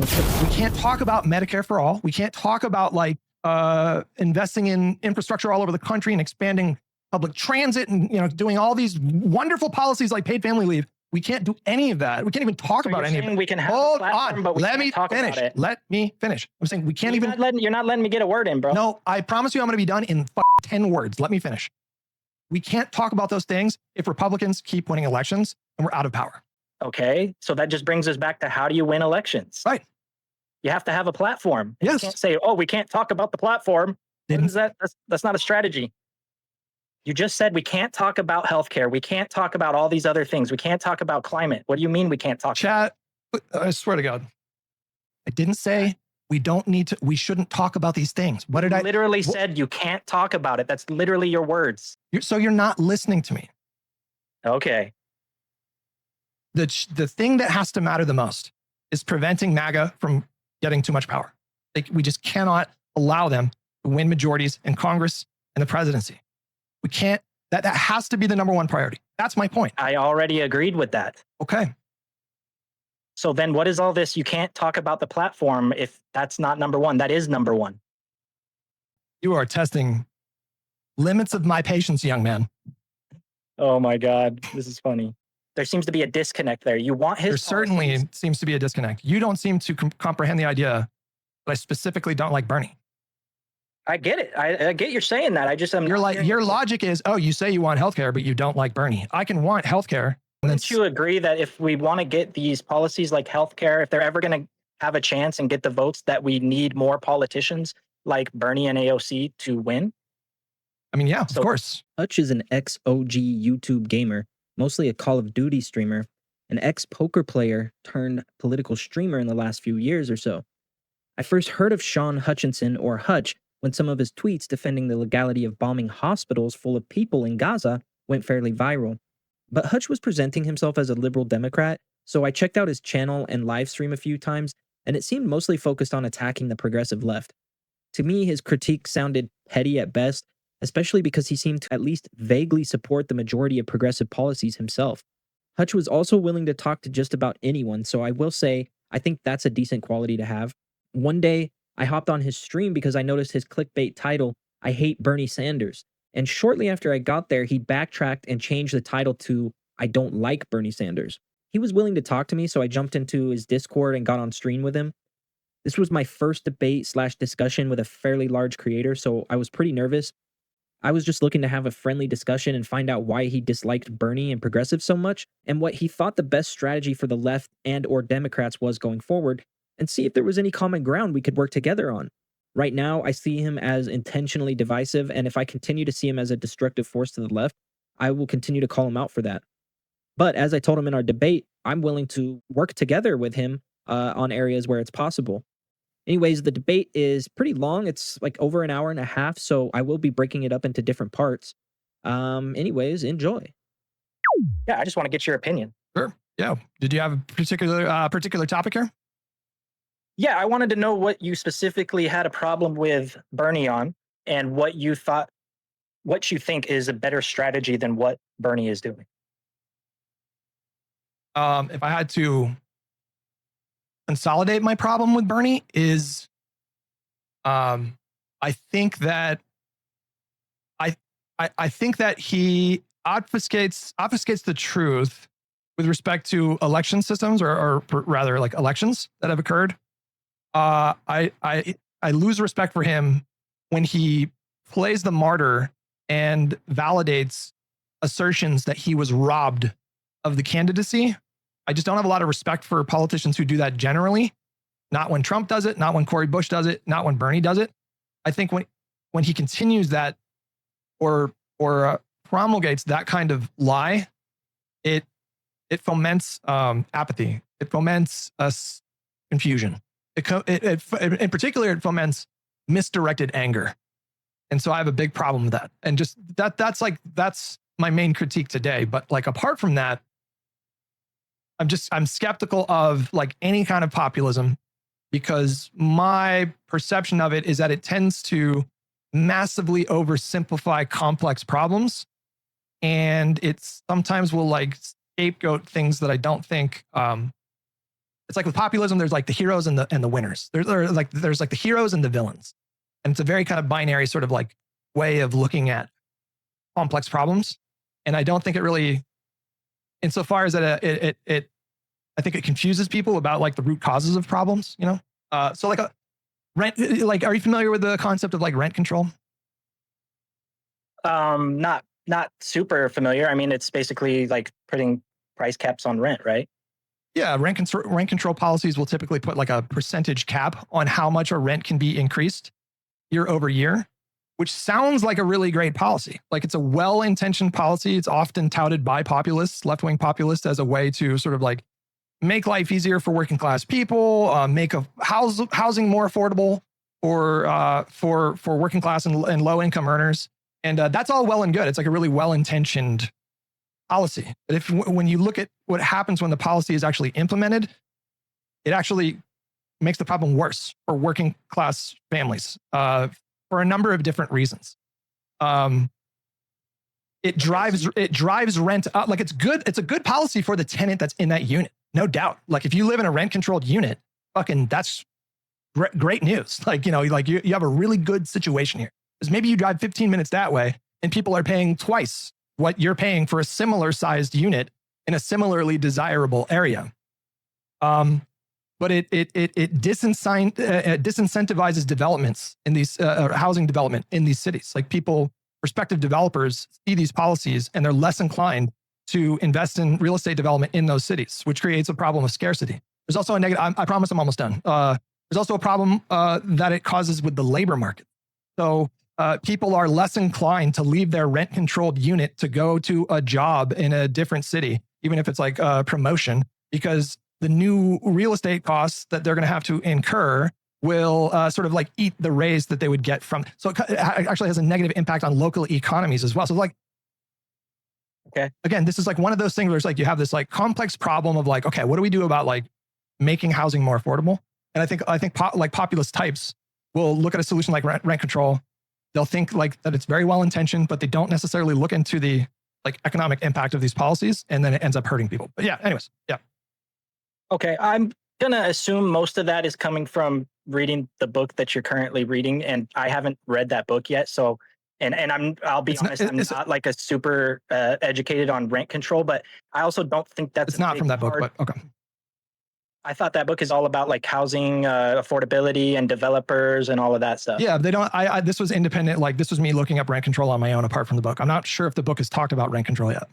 We can't talk about Medicare for all. We can't talk about like investing in infrastructure all over the country and expanding public transit and doing all these wonderful policies like paid family leave. We can't do any of that. We can't even talk about any of it. We can have Hold a platform, on. but we Let can't me talk finish. about it. Let me finish. I'm saying we can't You're not letting me get a word in, bro. No, I promise you I'm going to be done in 10 words. Let me finish. We can't talk about those things if Republicans keep winning elections and we're out of power. Okay, so that just brings us back to how do you win elections? Right. You have to have a platform. Yes. You can't say, oh, we can't talk about the platform. What is that? That's not a strategy. You just said we can't talk about healthcare. We can't talk about all these other things. We can't talk about climate. What do you mean we can't talk? Chat, I swear to God, I didn't say we shouldn't talk about these things. What did I literally said you can't talk about it. That's literally your words. So you're not listening to me. Okay. The thing that has to matter the most is preventing MAGA from getting too much power. We just cannot allow them to win majorities in Congress and the presidency. We can't, that has to be the number one priority. That's my point. I already agreed with that. Okay. So then what is all this? You can't talk about the platform if that's not number one. That is number one. You are testing limits of my patience, young man. Oh my God, this is funny. There seems to be a disconnect there. You want his There certainly seems to be a disconnect. You don't seem to comprehend the idea that I specifically don't like Bernie. I get it. I get you're saying that. I just am. Your logic is, oh, you say you want healthcare, but you don't like Bernie. I can want healthcare. Wouldn't you agree that if we want to get these policies like healthcare, if they're ever going to have a chance and get the votes, that we need more politicians like Bernie and AOC to win? I mean, yeah, of course. Hutch is an ex-OG YouTube gamer, mostly a Call of Duty streamer, an ex-poker player turned political streamer in the last few years or so. I first heard of Sean Hutchinson, or Hutch, when some of his tweets defending the legality of bombing hospitals full of people in Gaza went fairly viral. But Hutch was presenting himself as a liberal Democrat, so I checked out his channel and live stream a few times, and it seemed mostly focused on attacking the progressive left. To me, his critique sounded petty at best, especially because he seemed to at least vaguely support the majority of progressive policies himself. Hutch was also willing to talk to just about anyone, so I will say I think that's a decent quality to have. One day, I hopped on his stream because I noticed his clickbait title, I Hate Bernie Sanders. And shortly after I got there, he backtracked and changed the title to, I Don't Like Bernie Sanders. He was willing to talk to me, so I jumped into his Discord and got on stream with him. This was my first debate/discussion with a fairly large creator, so I was pretty nervous. I was just looking to have a friendly discussion and find out why he disliked Bernie and progressives so much, and what he thought the best strategy for the left and/or Democrats was going forward, and see if there was any common ground we could work together on. Right now, I see him as intentionally divisive, and if I continue to see him as a destructive force to the left, I will continue to call him out for that. But as I told him in our debate, I'm willing to work together with him on areas where it's possible. Anyways, the debate is pretty long. It's like over an hour and a half, so I will be breaking it up into different parts. Anyways, enjoy. Yeah, I just want to get your opinion. Sure. Yeah. Did you have a particular topic here? Yeah, I wanted to know what you specifically had a problem with Bernie on, and what you think is a better strategy than what Bernie is doing. If I had to consolidate my problem with Bernie is, I think that he obfuscates the truth with respect to election systems, or rather like elections that have occurred. I lose respect for him when he plays the martyr and validates assertions that he was robbed of the candidacy. I just don't have a lot of respect for politicians who do that generally. Not when Trump does it, not when Cory Bush does it, not when Bernie does it. I think when he continues that or promulgates that kind of lie, it foments apathy. It foments confusion. In particular, it foments misdirected anger. And so I have a big problem with that. And just that's my main critique today. But like, apart from that, I'm skeptical of like any kind of populism, because my perception of it is that it tends to massively oversimplify complex problems. And it sometimes will like scapegoat things that I don't think it's like with populism, there's like the heroes and the winners. There's like the heroes and the villains. And it's a very kind of binary sort of like way of looking at complex problems. And I don't think it really, insofar as that I think it confuses people about like the root causes of problems, you know? So like a rent, like, are you familiar with the concept of like rent control? Not super familiar. I mean, it's basically like putting price caps on rent, right? Yeah, rent control policies will typically put like a percentage cap on how much a rent can be increased year over year, which sounds like a really great policy. Like it's a well-intentioned policy. It's often touted by populists, left-wing populists, as a way to sort of like make life easier for working class people, make housing more affordable for working class and low income earners. And that's all well and good. It's like a really well-intentioned policy. But when you look at what happens when the policy is actually implemented, it actually makes the problem worse for working class families for a number of different reasons. It drives rent up. Like it's a good policy for the tenant that's in that unit, no doubt. Like if you live in a rent controlled unit, fucking that's great news. Like, you know, like you have a really good situation here. Because maybe you drive 15 minutes that way and people are paying twice what you're paying for a similar sized unit in a similarly desirable area. But it disincentivizes developments in these housing development in these cities. Like prospective developers see these policies and they're less inclined to invest in real estate development in those cities, which creates a problem of scarcity. There's also a negative. I promise I'm almost done. There's also a problem that it causes with the labor market. So people are less inclined to leave their rent-controlled unit to go to a job in a different city, even if it's like a promotion, because the new real estate costs that they're going to have to incur will sort of like eat the raise that they would get from. So it actually has a negative impact on local economies as well. So like, okay, again, this is like one of those things where it's like you have this like complex problem of like, okay, what do we do about like making housing more affordable? And I think like populist types will look at a solution like rent control. They'll think like that it's very well intentioned, but they don't necessarily look into the like economic impact of these policies, and then it ends up hurting people. But yeah, anyways, yeah. Okay, I'm gonna assume most of that is coming from reading the book that you're currently reading, and I haven't read that book yet. So, and I'll be honest, I'm not like a super educated on rent control, but I also don't think that's it's not from that book. But okay. I thought that book is all about like housing affordability and developers and all of that stuff. Yeah, they don't. This was independent. Like this was me looking up rent control on my own, apart from the book. I'm not sure if the book has talked about rent control yet.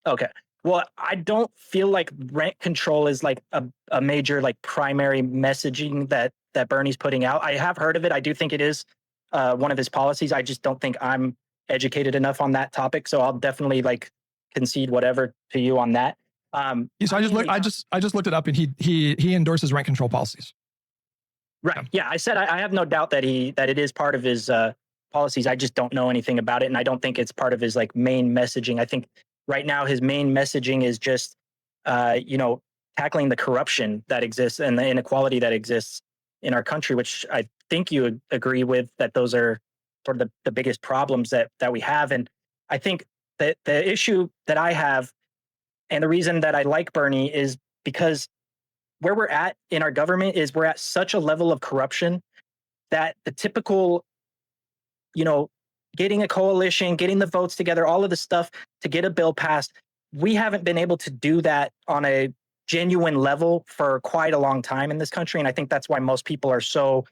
Okay. Well, I don't feel like rent control is like a major like primary messaging that Bernie's putting out. I have heard of it. I do think it is one of his policies. I just don't think I'm educated enough on that topic. So I'll definitely like concede whatever to you on that. So I just looked it up, and he endorses rent control policies. Right. Yeah. I said I have no doubt that it is part of his policies. I just don't know anything about it, and I don't think it's part of his like main messaging. I think right now his main messaging is just tackling the corruption that exists and the inequality that exists in our country, which I think you agree with, that those are sort of the biggest problems that we have. And I think that the issue that I have, and the reason that I like Bernie, is because where we're at in our government is we're at such a level of corruption that the typical, getting a coalition, getting the votes together, all of the stuff to get a bill passed, we haven't been able to do that on a genuine level for quite a long time in this country. And I think that's why most people are so,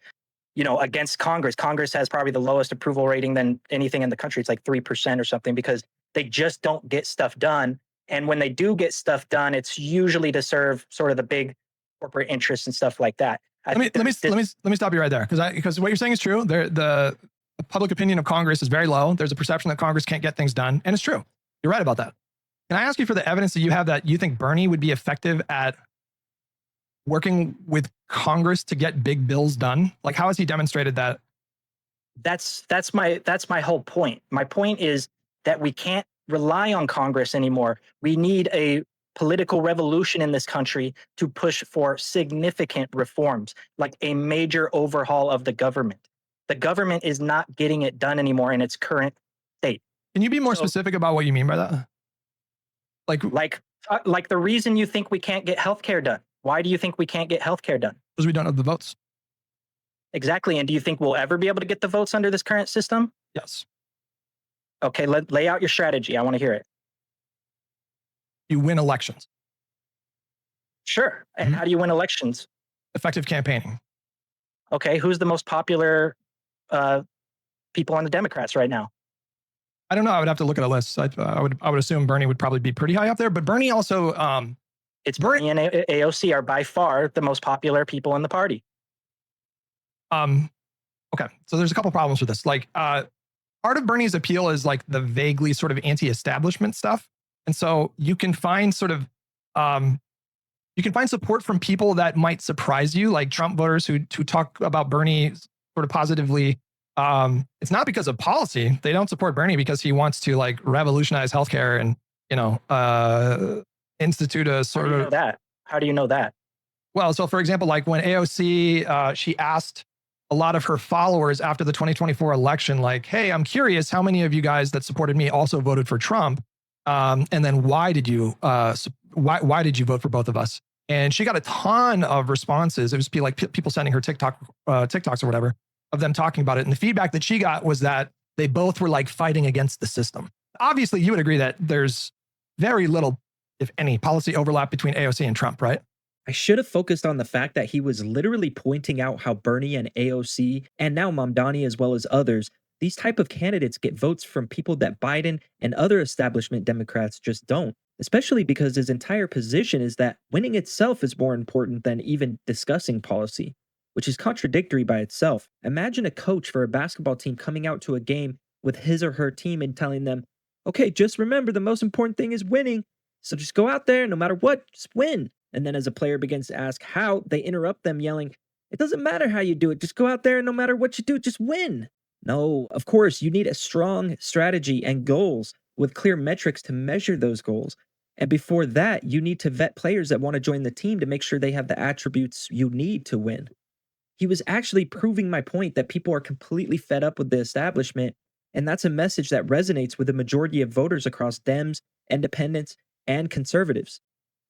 against Congress. Congress has probably the lowest approval rating than anything in the country. It's like 3% or something, because they just don't get stuff done. And when they do get stuff done, it's usually to serve sort of the big corporate interests and stuff like that. Let me stop you right there, because what you're saying is true. The public opinion of Congress is very low. There's a perception that Congress can't get things done, and it's true. You're right about that. Can I ask you for the evidence that you have that you think Bernie would be effective at working with Congress to get big bills done? Like, how has he demonstrated that? That's my whole point. My point is that we can't rely on Congress anymore. We need a political revolution in this country to push for significant reforms, like a major overhaul of the government. The government is not getting it done anymore in its current state. Can you be more specific about what you mean by that? Like the reason you think we can't get healthcare done. Why do you think we can't get healthcare done? Because we don't have the votes. Exactly. And do you think we'll ever be able to get the votes under this current system? Yes. Okay, lay out your strategy. I want to hear it. You win elections. Sure. And how do you win elections? Effective campaigning. Okay, who's the most popular people on the Democrats right now? I don't know. I would have to look at a list. I would assume Bernie would probably be pretty high up there, but Bernie also It's Bernie and AOC are by far the most popular people in the party. Okay, so there's a couple problems with this. Like, part of Bernie's appeal is like the vaguely sort of anti-establishment stuff, and so you can find sort of you can find support from people that might surprise you, like Trump voters who talk about Bernie sort of positively. It's not because of policy; they don't support Bernie because he wants to like revolutionize healthcare and institute a sort of that. How do you know that? Well, so for example, like when AOC, she asked a lot of her followers after the 2024 election, like, hey, I'm curious how many of you guys that supported me also voted for Trump? And then why did you vote for both of us? And she got a ton of responses. It was like people sending her TikToks or whatever of them talking about it. And the feedback that she got was that they both were like fighting against the system. Obviously, you would agree that there's very little, if any, policy overlap between AOC and Trump, right? I should have focused on the fact that he was literally pointing out how Bernie and AOC, and now Mamdani as well as others, these type of candidates get votes from people that Biden and other establishment Democrats just don't, especially because his entire position is that winning itself is more important than even discussing policy, which is contradictory by itself. Imagine a coach for a basketball team coming out to a game with his or her team and telling them, okay, just remember the most important thing is winning, so just go out there, no matter what, just win. And then as a player begins to ask how, they interrupt them yelling, it doesn't matter how you do it, just go out there and no matter what you do, just win. No, of course, you need a strong strategy and goals with clear metrics to measure those goals. And before that, you need to vet players that want to join the team to make sure they have the attributes you need to win. He was actually proving my point that people are completely fed up with the establishment, and that's a message that resonates with the majority of voters across Dems, independents, and conservatives.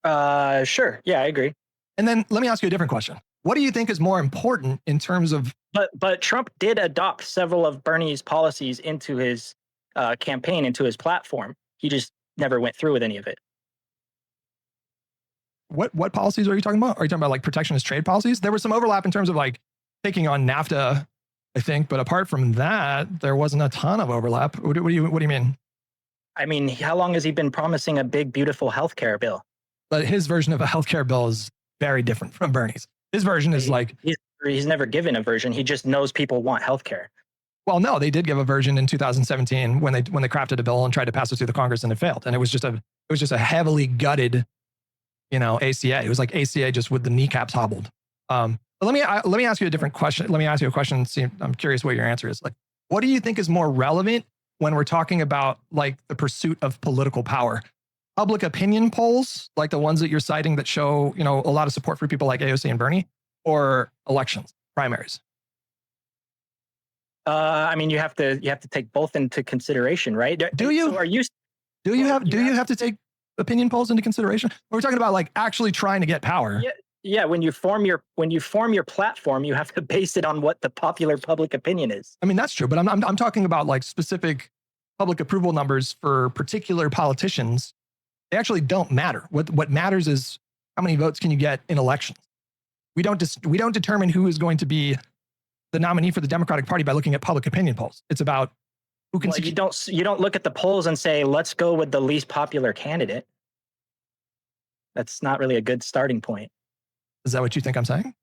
Sure. Yeah, I agree. And then let me ask you a different question. What do you think is more important in terms of... But Trump did adopt several of Bernie's policies into his campaign, into his platform. He just never went through with any of it. What policies are you talking about? Are you talking about like protectionist trade policies? There was some overlap in terms of like taking on NAFTA, I think, but apart from that, there wasn't a ton of overlap. What do you mean? I mean, how long has he been promising a big, beautiful healthcare bill? But his version of a healthcare bill is very different from Bernie's. His version is like... He's never given a version. He just knows people want healthcare. Well, no, they did give a version in 2017 when they crafted a bill and tried to pass it through the Congress, and it failed. And it was just a heavily gutted, ACA. It was like ACA just with the kneecaps hobbled. But let me ask you a different question. Let me ask you a question. See, I'm curious what your answer is. Like, what do you think is more relevant when we're talking about like the pursuit of political power? Public opinion polls, like the ones that you're citing that show, a lot of support for people like AOC and Bernie, or elections, primaries? I mean, you have to take both into consideration, right? Do you? So do you have to take opinion polls into consideration? We're talking about like actually trying to get power. Yeah. When you form your platform, you have to base it on what the popular public opinion is. I mean, that's true, but I'm talking about like specific public approval numbers for particular politicians. They actually don't matter. What matters is how many votes can you get in elections. We don't determine who is going to be the nominee for the Democratic Party by looking at public opinion polls. It's about who can. Well, you don't look at the polls and say, let's go with the least popular candidate. That's not really a good starting point. Is that what you think I'm saying?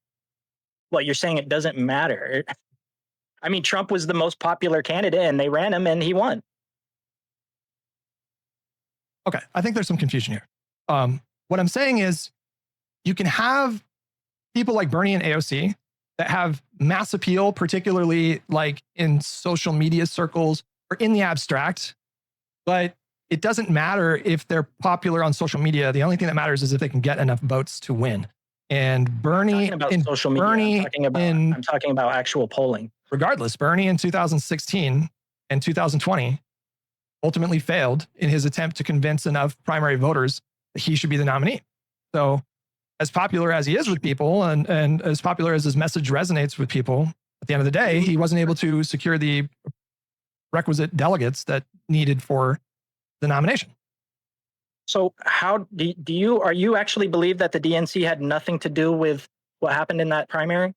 Well, you're saying it doesn't matter. I mean, Trump was the most popular candidate and they ran him and he won. Okay, I think there's some confusion here. What I'm saying is you can have people like Bernie and AOC that have mass appeal, particularly like in social media circles or in the abstract, but it doesn't matter if they're popular on social media. The only thing that matters is if they can get enough votes to win. And Bernie, I'm talking about actual polling. Regardless, Bernie in 2016 and 2020 ultimately failed in his attempt to convince enough primary voters that he should be the nominee. So as popular as he is with people and as popular as his message resonates with people, at the end of the day, he wasn't able to secure the requisite delegates that needed for the nomination. So how are you actually believe that the DNC had nothing to do with what happened in that primary?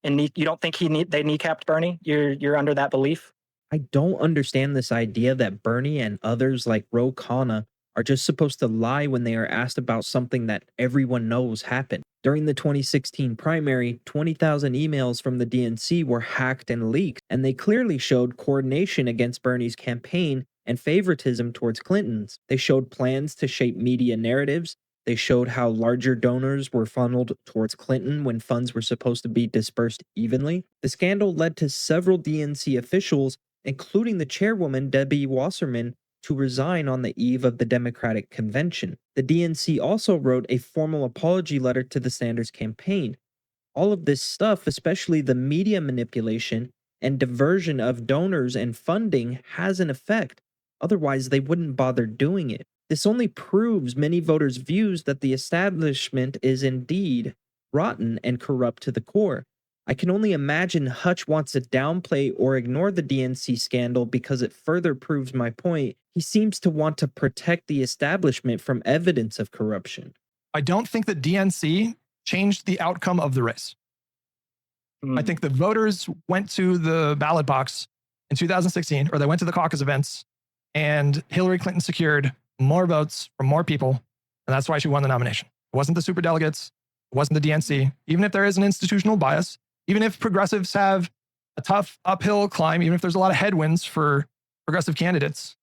And you don't think they kneecapped Bernie? You're under that belief? I don't understand this idea that Bernie and others like Ro Khanna are just supposed to lie when they are asked about something that everyone knows happened. During the 2016 primary, 20,000 emails from the DNC were hacked and leaked, and they clearly showed coordination against Bernie's campaign and favoritism towards Clinton's. They showed plans to shape media narratives. They showed how larger donors were funneled towards Clinton when funds were supposed to be dispersed evenly. The scandal led to several DNC officials, including the chairwoman, Debbie Wasserman, to resign on the eve of the Democratic convention. The DNC also wrote a formal apology letter to the Sanders campaign. All of this stuff, especially the media manipulation and diversion of donors and funding, has an effect. Otherwise, they wouldn't bother doing it. This only proves many voters' views that the establishment is indeed rotten and corrupt to the core. I can only imagine Hutch wants to downplay or ignore the DNC scandal because it further proves my point. He seems to want to protect the establishment from evidence of corruption. I don't think the DNC changed the outcome of the race. I think the voters went to the ballot box in 2016, or they went to the caucus events, and Hillary Clinton secured more votes from more people, and that's why she won the nomination. It wasn't the superdelegates. It wasn't the DNC. Even if there is an institutional bias, even if progressives have a tough uphill climb, even if there's a lot of headwinds for progressive candidates,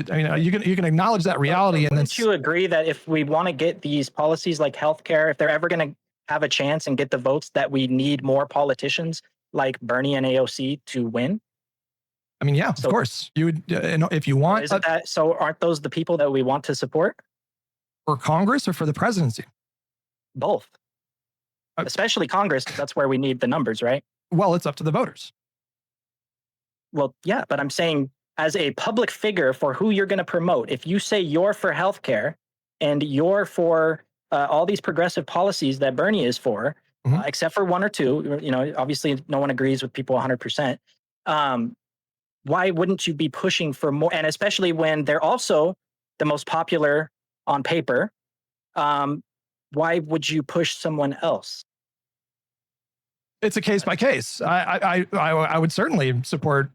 I mean, you can acknowledge that reality. And then you agree that if we want to get these policies like healthcare, if they're ever going to have a chance and get the votes, that we need more politicians like Bernie and AOC to win? I mean, yeah, of course. You would, if you want. Isn't that so? Aren't those the people that we want to support? For Congress or for the presidency? Both. Especially Congress, that's where we need the numbers, right? Well, it's up to the voters. Well, yeah, but I'm saying as a public figure for who you're going to promote, if you say you're for healthcare and you're for all these progressive policies that Bernie is for, except for one or two, obviously no one agrees with people 100%. Why wouldn't you be pushing for more? And especially when they're also the most popular on paper, why would you push someone else? It's a case by case. I would certainly support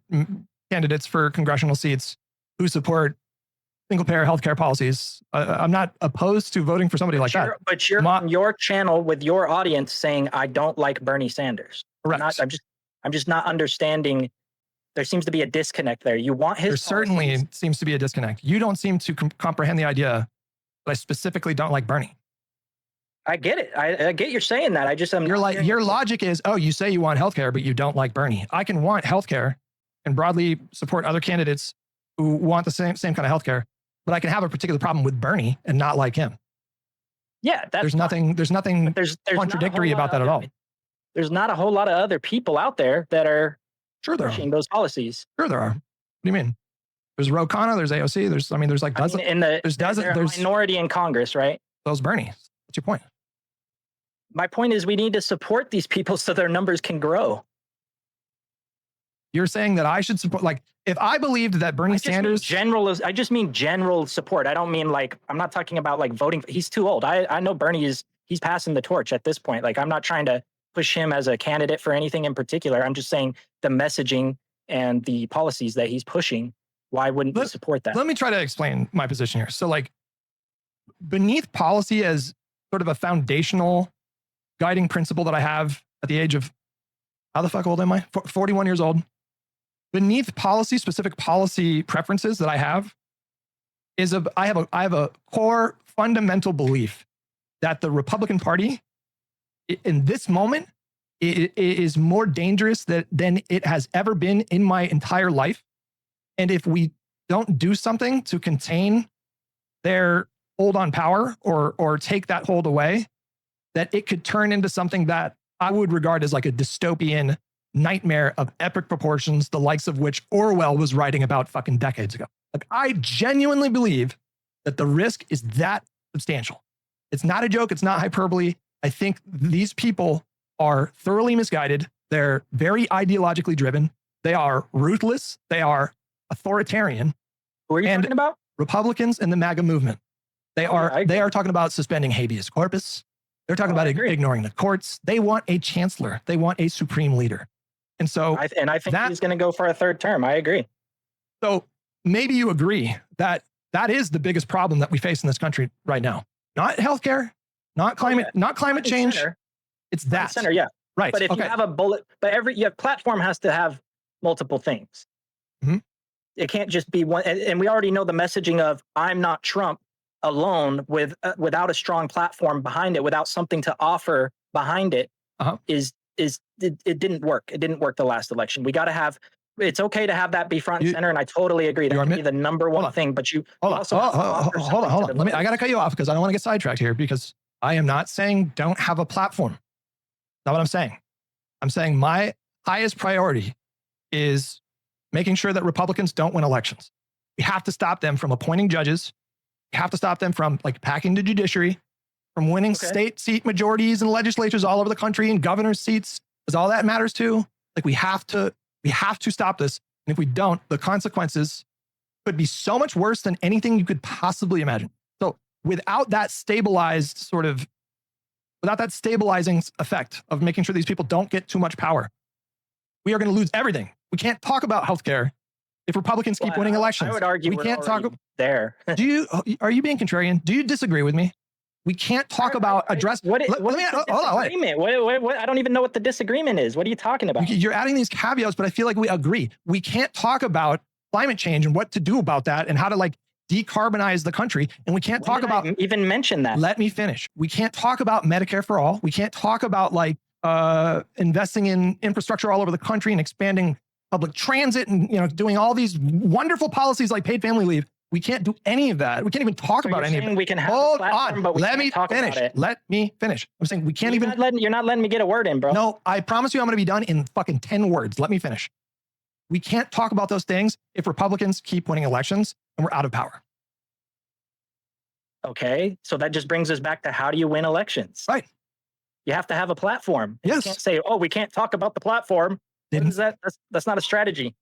candidates for congressional seats who support single payer healthcare policies. I'm not opposed to voting for somebody like that. But you're on your channel with your audience saying, I don't like Bernie Sanders. Correct. I'm just not understanding. There seems to be a disconnect there. You want his. There certainly seems to be a disconnect. You don't seem to comprehend the idea that I specifically don't like Bernie. I get it. I get you're saying that. I just your logic is, oh, you say you want healthcare, but you don't like Bernie. I can want healthcare and broadly support other candidates who want the same kind of healthcare, but I can have a particular problem with Bernie and not like him. Yeah, there's nothing contradictory about that at all. There's not a whole lot of other people out there that are pushing those policies. Sure, there are. What do you mean? There's Ro Khanna, there's AOC, there's like dozens. There's minority in Congress, right? Those Bernie. What's your point? My point is we need to support these people so their numbers can grow. You're saying that I should support, like, if I believed that Bernie Sanders... I just mean general support. I don't mean like, I'm not talking about like voting. He's too old. I know Bernie he's passing the torch at this point. Like, I'm not trying to push him as a candidate for anything in particular. I'm just saying the messaging and the policies that he's pushing, why wouldn't we support that? Let me try to explain my position here. So like, beneath policy as sort of a foundational guiding principle that I have at the age of, how the fuck old am I? 41 years old. Beneath policy, specific policy preferences that I have I have a core fundamental belief that the Republican Party in this moment it is more dangerous than it has ever been in my entire life. And if we don't do something to contain their hold on power or take that hold away, that it could turn into something that I would regard as like a dystopian nightmare of epic proportions, the likes of which Orwell was writing about fucking decades ago. Like, I genuinely believe that the risk is that substantial. It's not a joke. It's not hyperbole. I think these people are thoroughly misguided. They're very ideologically driven. They are ruthless. They are authoritarian. Who are you talking about? Republicans and the MAGA movement. They are talking about suspending habeas corpus. They're talking about ignoring the courts. They want a chancellor. They want a supreme leader. And so, I think he's going to go for a third term. I agree. So maybe you agree that that is the biggest problem that we face in this country right now. Not healthcare, not climate, not climate change. Center. It's that center, yeah. Right. But if you have a bullet, but every platform has to have multiple things. Mhm. It can't just be one. And we already know the messaging of "I'm not Trump" alone, without a strong platform behind it, without something to offer behind it, it didn't work. It didn't work the last election. We got to have. It's okay to have that be front and center, and I totally agree. That can be the number one thing. But you also hold on. I got to cut you off because I don't want to get sidetracked here. Because I am not saying don't have a platform. Not what I'm saying. I'm saying my highest priority is making sure that Republicans don't win elections. We have to stop them from appointing judges. We have to stop them from packing the judiciary, from winning state seat majorities and legislatures all over the country and governor's seats, because all that matters too. We have to stop this. And if we don't, the consequences could be so much worse than anything you could possibly imagine. So without that stabilizing effect of making sure these people don't get too much power, we are going to lose everything. We can't talk about healthcare if Republicans keep winning elections. I would argue we can't talk there. Are you being contrarian? Do you disagree with me? We can't talk about address. Hold on. I don't even know what the disagreement is. What are you talking about? You're adding these caveats, but I feel like we agree. We can't talk about climate change and what to do about that and how to decarbonize the country. And we can't talk about even mention that. Let me finish. We can't talk about Medicare for all. We can't talk about investing in infrastructure all over the country and expanding public transit and doing all these wonderful policies like paid family leave. We can't do any of that. We can't even talk about any of it. We can have Hold platform, on. but Let me finish. Let me finish. I'm saying we can't You're not letting me get a word in, bro. No, I promise you I'm going to be done in fucking 10 words. Let me finish. We can't talk about those things if Republicans keep winning elections and we're out of power. Okay. So that just brings us back to how do you win elections? Right. You have to have a platform. Yes. You can't say, oh, we can't talk about the platform. What is that? That's not a strategy.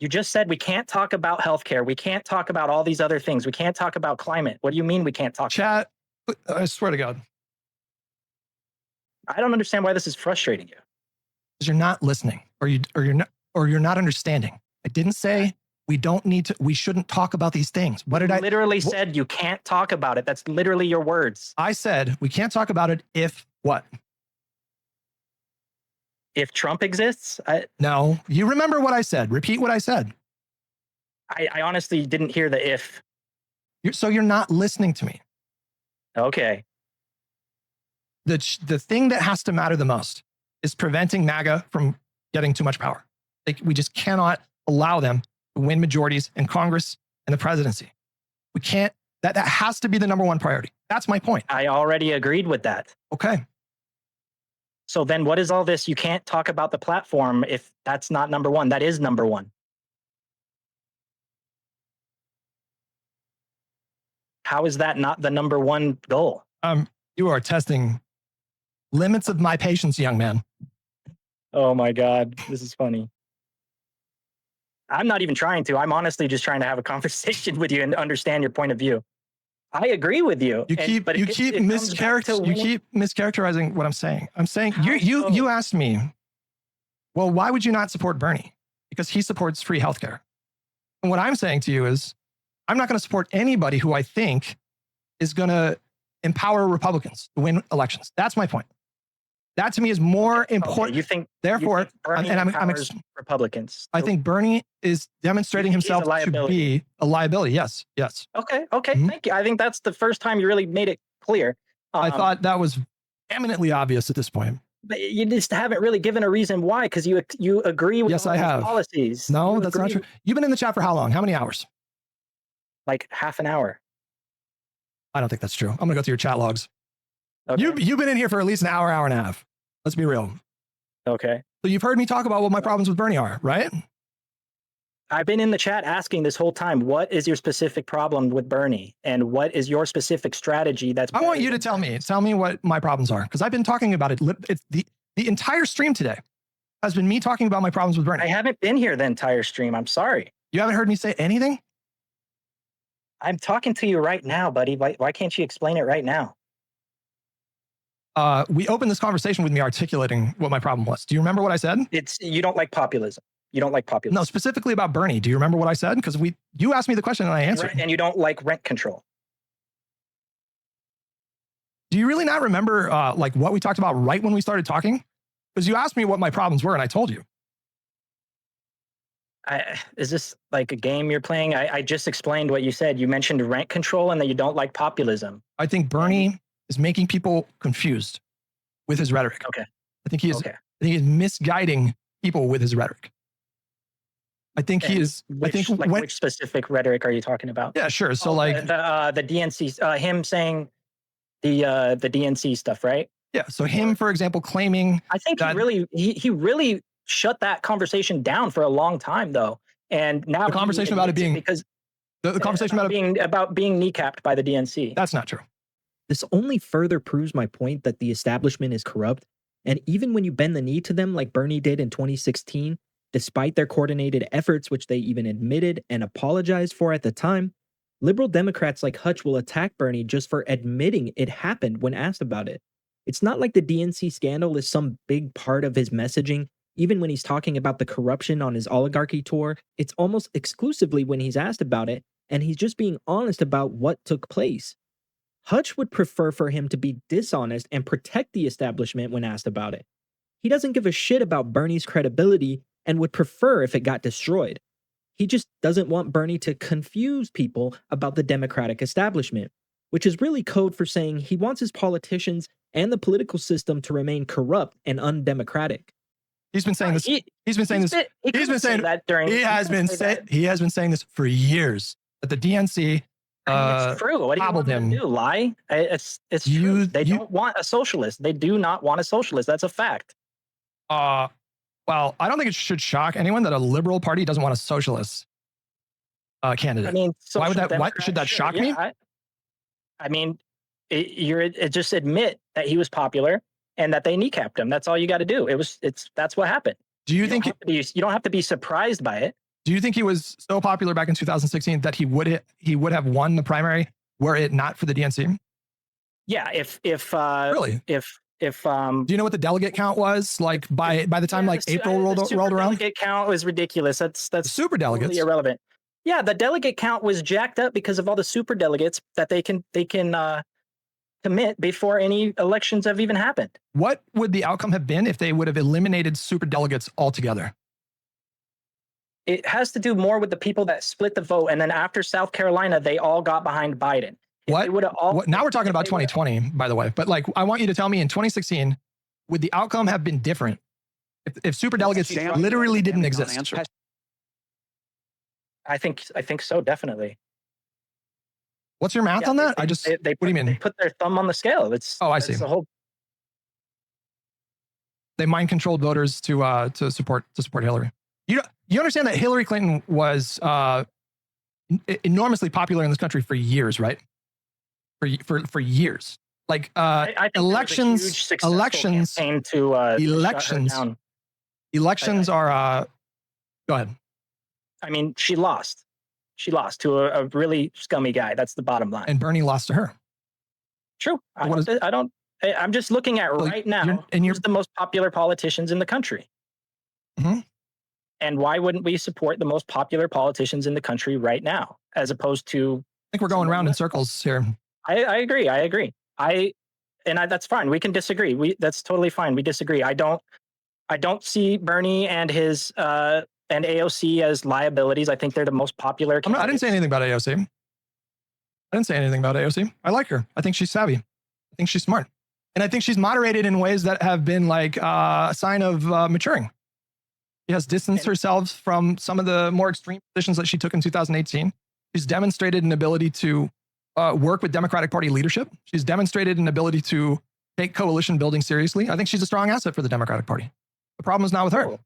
You just said we can't talk about healthcare. We can't talk about all these other things. We can't talk about climate. What do you mean we can't talk? Chat, I swear to God. I don't understand why this is frustrating you. Because you're not listening, or you're not understanding. I didn't say we shouldn't talk about these things. What did I literally said you can't talk about it? That's literally your words. I said we can't talk about it if what? If Trump exists? No, you remember what I said. Repeat what I said. I honestly didn't hear the if. So you're not listening to me. Okay. The thing that has to matter the most is preventing MAGA from getting too much power. We just cannot allow them to win majorities in Congress and the presidency. We can't. That has to be the number one priority. That's my point. I already agreed with that. Okay. So then what is all this? You can't talk about the platform if that's not number one. That is number one. How is that not the number one goal? You are testing limits of my patience, young man. Oh my God, this is funny. I'm not even trying to. I'm honestly just trying to have a conversation with you and understand your point of view. I agree with you. You keep mischaracterizing what I'm saying. I'm saying you asked me, well, why would you not support Bernie? Because he supports free healthcare. And what I'm saying to you is, I'm not going to support anybody who I think is going to empower Republicans to win elections. That's my point. That to me is more important. You think, therefore, Bernie empowers Republicans? I think Bernie is demonstrating himself to be a liability. Yes. Okay. Thank you. I think that's the first time you really made it clear. I thought that was eminently obvious at this point. But you just haven't really given a reason why, because you agree with all these policies. No, that's not true. You've been in the chat for how long? How many hours? Like half an hour. I don't think that's true. I'm going to go through your chat logs. Okay. You've been in here for at least an hour and a half. Let's be real. Okay. So you've heard me talk about what my problems with Bernie are, right? I've been in the chat asking this whole time, what is your specific problem with Bernie? And what is your specific strategy that's I want you to tell me what my problems are, because I've been talking about it. It's the entire stream today has been me talking about my problems with Bernie. I haven't been here the entire stream. I'm sorry. You haven't heard me say anything? I'm talking to you right now, buddy. Why can't you explain it right now? We opened this conversation with me articulating what my problem was. Do you remember what I said? It's you don't like populism. You don't like populism. No, specifically about Bernie. Do you remember what I said? Because you asked me the question and I answered. And you don't like rent control. Do you really not remember like what we talked about right when we started talking? Because you asked me what my problems were and I told you. Is this like a game you're playing? I just explained what you said. You mentioned rent control and that you don't like populism. I think Bernie is making people confused with his rhetoric. Okay. I think he is misguiding people with his rhetoric. I think he is. Which specific rhetoric are you talking about? Yeah, sure. So like the DNC, him saying the DNC stuff, right? Yeah. So him, for example, claiming I think he really shut that conversation down for a long time, though. And now the conversation about it being because the conversation about being kneecapped by the DNC. That's not true. This only further proves my point that the establishment is corrupt. And even when you bend the knee to them like Bernie did in 2016, despite their coordinated efforts, which they even admitted and apologized for at the time, liberal Democrats like Hutch will attack Bernie just for admitting it happened when asked about it. It's not like the DNC scandal is some big part of his messaging. Even when he's talking about the corruption on his oligarchy tour, it's almost exclusively when he's asked about it, and he's just being honest about what took place. Hutch would prefer for him to be dishonest and protect the establishment when asked about it. He doesn't give a shit about Bernie's credibility and would prefer if it got destroyed. He just doesn't want Bernie to confuse people about the Democratic establishment, which is really code for saying he wants his politicians and the political system to remain corrupt and undemocratic. He's been saying this. He has been saying this for years. That the DNC it's true. What do you want them to do? Lie? It's true. They don't want a socialist. They do not want a socialist. That's a fact. Well, I don't think it should shock anyone that a liberal party doesn't want a socialist candidate. I mean, why would that? Why should that shock me? I mean, just admit that he was popular and that they kneecapped him. That's all you got to do. That's what happened. Do you think you don't have to be surprised by it? Do you think he was so popular back in 2016 that he would have won the primary were it not for the DNC? Yeah. Really? Do you know what the delegate count was like by the time April rolled around? The delegate count was ridiculous. That's superdelegates. Totally irrelevant. Yeah, the delegate count was jacked up because of all the superdelegates that they can commit before any elections have even happened. What would the outcome have been if they would have eliminated superdelegates altogether? It has to do more with the people that split the vote, and then after South Carolina, they all got behind Biden. Now we're talking about 2020, by the way. But I want you to tell me in 2016, would the outcome have been different if superdelegates literally didn't exist? I think so, definitely. What's your math on that? What do you mean? They put their thumb on the scale. I see. They mind controlled voters to support Hillary. You understand that Hillary Clinton was enormously popular in this country for years, right? For years. Elections are go ahead. I mean, she lost. She lost to a really scummy guy. That's the bottom line. And Bernie lost to her. True. I'm just looking at right now who's the most popular politicians in the country. Mm-hmm. And why wouldn't we support the most popular politicians in the country right now, as opposed to? I think we're going around in circles here. I agree. That's fine. We can disagree. That's totally fine. We disagree. I don't see Bernie and his and AOC as liabilities. I think they're the most popular. I didn't say anything about AOC. I like her. I think she's savvy. I think she's smart. And I think she's moderated in ways that have been a sign of maturing. She has distanced herself from some of the more extreme positions that she took in 2018. She's demonstrated an ability to work with Democratic Party leadership. She's demonstrated an ability to take coalition building seriously. I think she's a strong asset for the Democratic Party. The problem is not with her.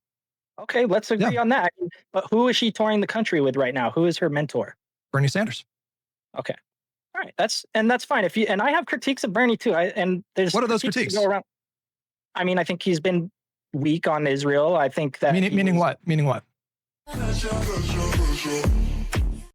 Okay, let's agree on that. But who is she touring the country with right now? Who is her mentor? Bernie Sanders. Okay. All right. That's fine. And I have critiques of Bernie too. There's what are those critiques? To go around. I mean, I think he's been weak on Israel. I think that meaning what? Meaning what?